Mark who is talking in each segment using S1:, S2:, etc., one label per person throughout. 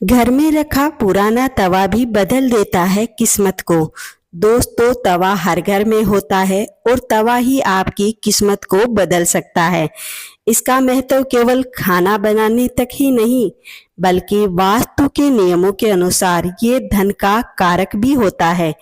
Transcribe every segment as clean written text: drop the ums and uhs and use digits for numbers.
S1: घर में रखा पुराना तवा भी बदल देता है किस्मत को। दोस्तों, तवा हर घर में होता है और तवा ही आपकी किस्मत को बदल सकता है। इसका महत्व केवल खाना बनाने तक ही नहीं, बल्कि वास्तु के नियमों के अनुसार ये धन का कारक भी होता है।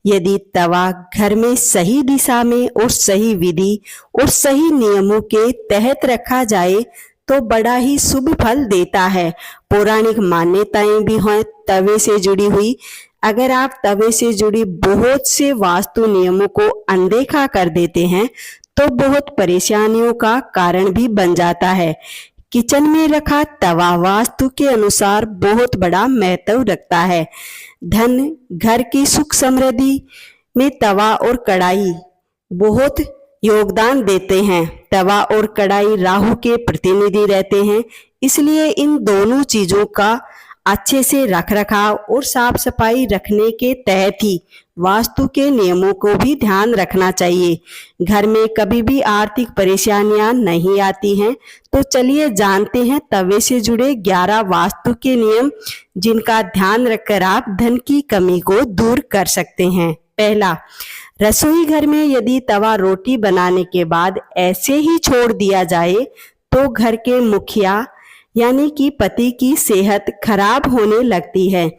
S1: यदि तवा घर में सही दिशा में और सही विधि और सही नियमों के तहत रखा जाए तो बड़ा ही शुभ फल देता है। पौराणिक मान्यताएं भी हैं तवे से जुड़ी हुई। अगर आप तवे से जुड़ी बहुत से वास्तु नियमों को अनदेखा कर देते हैं तो बहुत परेशानियों का कारण भी बन जाता है। किचन में रखा तवा वास्तु के अनुसार बहुत बड़ा महत्व रखता है। धन, घर की सुख समृद्धि में तवा और कढ़ाई बहुत योगदान देते हैं। तवा और कढ़ाई राहु के प्रतिनिधि रहते हैं, इसलिए इन दोनों चीजों का अच्छे से रख रखाव और साफ सफाई रखने के तहत ही वास्तु के नियमों को भी ध्यान रखना चाहिए। घर में कभी भी आर्थिक परेशानियां नहीं आती हैं। तो चलिए जानते हैं तवे से जुड़े 11 वास्तु के नियम, जिनका ध्यान रखकर आप धन की कमी को दूर कर सकते हैं। पहला, रसोई घर में यदि तवा रोटी बनाने के बाद ऐसे ही छोड़ दिया जाए तो घर के मुखिया यानी कि पति की सेहत खराब होने लगती है।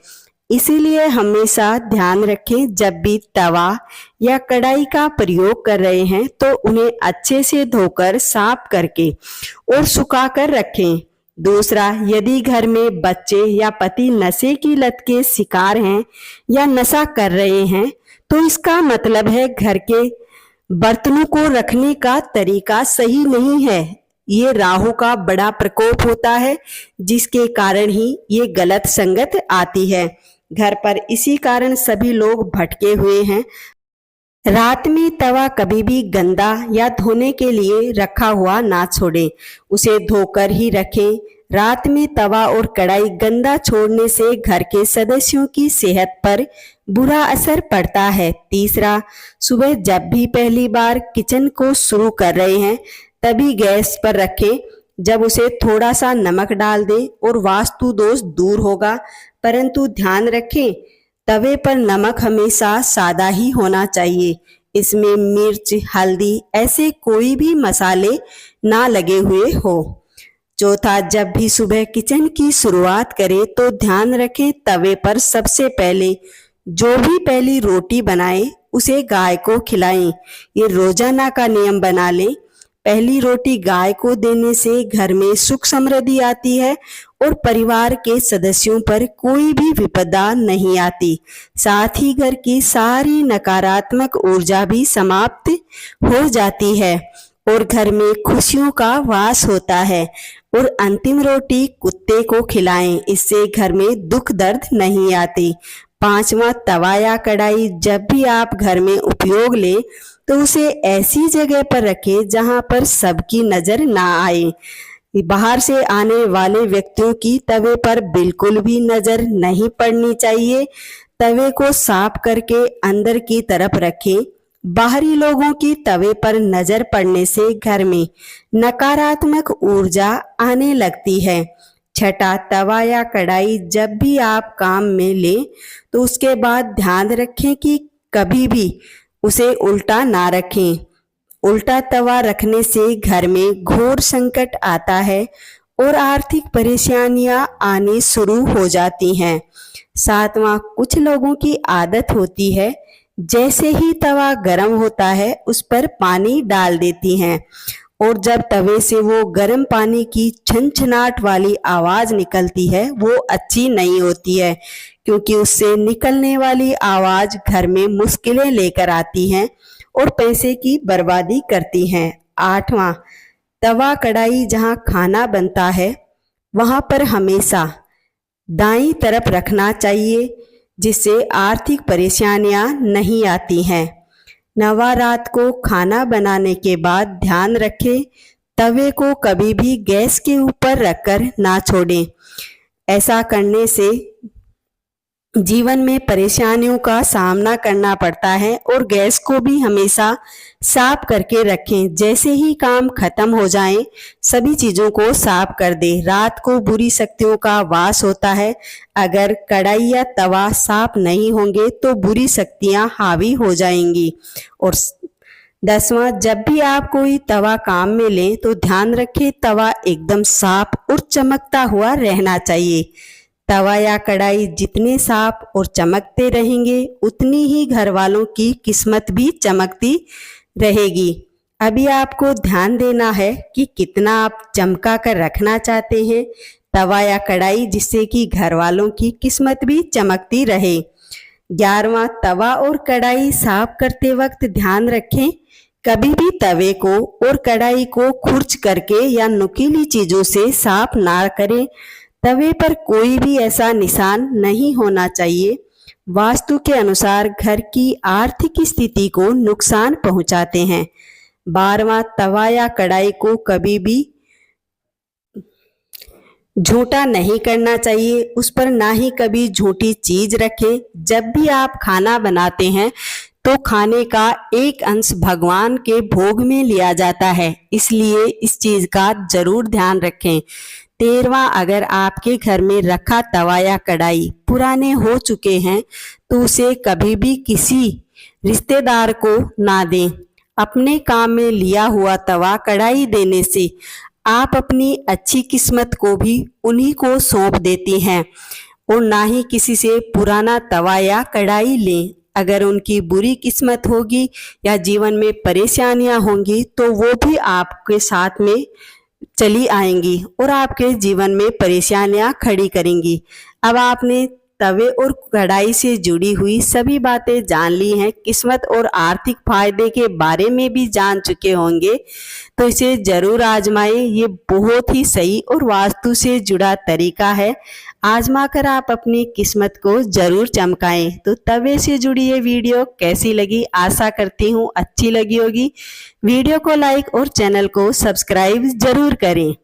S1: इसीलिए हमेशा ध्यान रखें, जब भी तवा या कढ़ाई का प्रयोग कर रहे हैं तो उन्हें अच्छे से धोकर साफ करके और सुखाकर रखें। दूसरा, यदि घर में बच्चे या पति नशे की लत के शिकार हैं या नशा कर रहे हैं तो इसका मतलब है घर के बर्तनों को रखने का तरीका सही नहीं है। ये राहु का बड़ा प्रकोप होता है, जिसके कारण ही ये गलत संगत आती है घर पर। इसी कारण सभी लोग भटके हुए हैं। रात में तवा कभी भी गंदा या धोने के लिए रखा हुआ ना छोड़ें, उसे धोकर ही रखें। रात में तवा और कढ़ाई गंदा छोड़ने से घर के सदस्यों की सेहत पर बुरा असर पड़ता है। तीसरा, सुबह जब भी पहली बार किचन को शुरू कर रहे हैं तभी गैस पर रखें। जब उसे थोड़ा सा नमक डाल दें और वास्तु दोष दूर होगा। परंतु ध्यान रखें, तवे पर नमक हमेशा सादा ही होना चाहिए। इसमें मिर्च, हल्दी ऐसे कोई भी मसाले ना लगे हुए हो। चौथा, जब भी सुबह किचन की शुरुआत करें तो ध्यान रखें, तवे पर सबसे पहले जो भी पहली रोटी बनाए उसे गाय को खिलाएं। ये रोजाना का नियम बना लें। पहली रोटी गाय को देने से घर में सुख समृद्धि आती है और परिवार के सदस्यों पर कोई भी विपदा नहीं आती। साथ ही घर की सारी नकारात्मक ऊर्जा भी समाप्त हो जाती है और घर में खुशियों का वास होता है। और अंतिम रोटी कुत्ते को खिलाएं, इससे घर में दुख दर्द नहीं आती। पांचवा, तवा या कढ़ाई जब भी आप घर में उपयोग लें तो उसे ऐसी जगह पर रखें जहां पर सबकी नजर ना आए। बाहर से आने वाले व्यक्तियों की तवे पर बिल्कुल भी नजर नहीं पड़नी चाहिए। तवे को साफ करके अंदर की तरफ रखें। बाहरी लोगों की तवे पर नजर पड़ने से घर में नकारात्मक ऊर्जा आने लगती है। छठा, तवा या कढ़ाई जब भी आप काम में लें तो उसके बाद ध्यान रखें कि कभी भी उसे उल्टा ना रखें। उल्टा तवा रखने से घर में घोर संकट आता है और आर्थिक परेशानियां आनी शुरू हो जाती हैं। सातवां, कुछ लोगों की आदत होती है जैसे ही तवा गर्म होता है उस पर पानी डाल देती हैं और जब तवे से वो गर्म पानी की छनछनाहट वाली आवाज निकलती है वो अच्छी नहीं होती है, क्योंकि उससे निकलने वाली आवाज घर में मुश्किलें लेकर आती हैं और पैसे की बर्बादी करती हैं। आठवां, तवा कढ़ाई जहां खाना बनता है वहां पर हमेशा दाईं तरफ रखना चाहिए, जिससे आर्थिक परेशानियां नहीं आती हैं। नवा, रात को खाना बनाने के बाद ध्यान रखें, तवे को कभी भी गैस के ऊपर रखकर ना छोड़ें। ऐसा करने से जीवन में परेशानियों का सामना करना पड़ता है और गैस को भी हमेशा साफ करके रखें। जैसे ही काम खत्म हो जाए सभी चीजों को साफ कर दें। रात को बुरी शक्तियों का वास होता है। अगर कढ़ाई या तवा साफ नहीं होंगे तो बुरी शक्तियां हावी हो जाएंगी। और 10वां, जब भी आप कोई तवा काम में लें तो ध्यान रखें तवा एकदम साफ और चमकता हुआ रहना चाहिए। तवा या कढ़ाई जितने साफ और चमकते रहेंगे उतनी ही घर वालों की किस्मत भी चमकती रहेगी। अभी आपको ध्यान देना है कि कितना आप चमका कर रखना चाहते हैं तवा या कढ़ाई, जिससे कि घर वालों की किस्मत भी चमकती रहे। 11वां, तवा और कढ़ाई साफ करते वक्त ध्यान रखें कभी भी तवे को और कढ़ाई को खुरच करके या नुकीली चीजों से साफ ना करें। तवे पर कोई भी ऐसा निशान नहीं होना चाहिए। वास्तु के अनुसार घर की आर्थिक स्थिति को नुकसान पहुंचाते हैं। 12वां, तवा या कढ़ाई को कभी भी झूठा नहीं करना चाहिए। उस पर ना ही कभी झूठी चीज रखें। जब भी आप खाना बनाते हैं तो खाने का एक अंश भगवान के भोग में लिया जाता है, इसलिए इस चीज का जरूर ध्यान रखें। 13वां, अगर आपके घर में रखा तवा या कढ़ाई पुराने हो चुके हैं तो उसे कभी भी किसी रिश्तेदार को ना दें। अपने काम में लिया हुआ तवा कढ़ाई देने से आप अपनी अच्छी किस्मत को भी उन्हीं को सौंप देती हैं। और ना ही किसी से पुराना तवा या कढ़ाई लें। अगर उनकी बुरी किस्मत होगी या जीवन में परेशानियां होंगी तो वो भी आपके साथ में चली आएंगी और आपके जीवन में परेशानियां खड़ी करेंगी। अब आपने तवे और कढ़ाई से जुड़ी हुई सभी बातें जान ली हैं। किस्मत और आर्थिक फायदे के बारे में भी जान चुके होंगे, तो इसे जरूर आजमाएं। ये बहुत ही सही और वास्तु से जुड़ा तरीका है। आजमा कर आप अपनी किस्मत को जरूर चमकाएं। तो तवे से जुड़ी ये वीडियो कैसी लगी, आशा करती हूँ अच्छी लगी होगी। वीडियो को लाइक और चैनल को सब्सक्राइब जरूर करें।